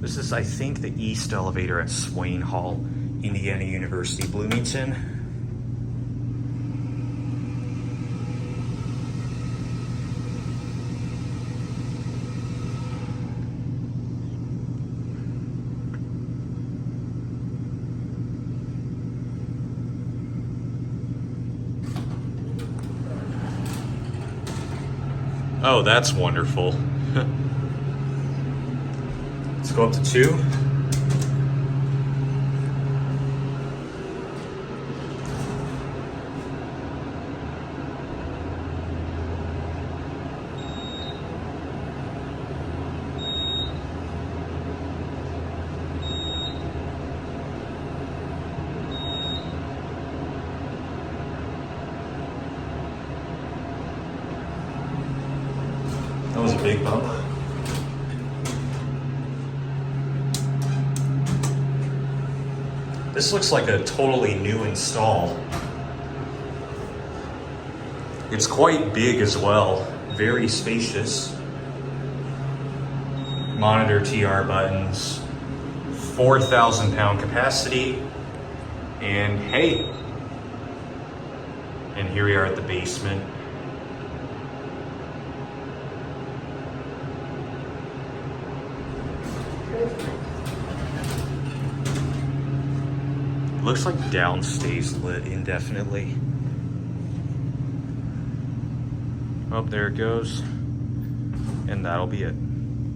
This is, I think, the east elevator at Swain Hall, Indiana University, Bloomington. Oh, that's wonderful. Let's go up to 2. That was a big bump. This looks like a totally new install. It's quite big as well, very spacious. Monitor TR buttons, 4,000 pound capacity, and hey, and here we are at the basement. Looks like down stays lit indefinitely. Oh, there it goes. And that'll be it.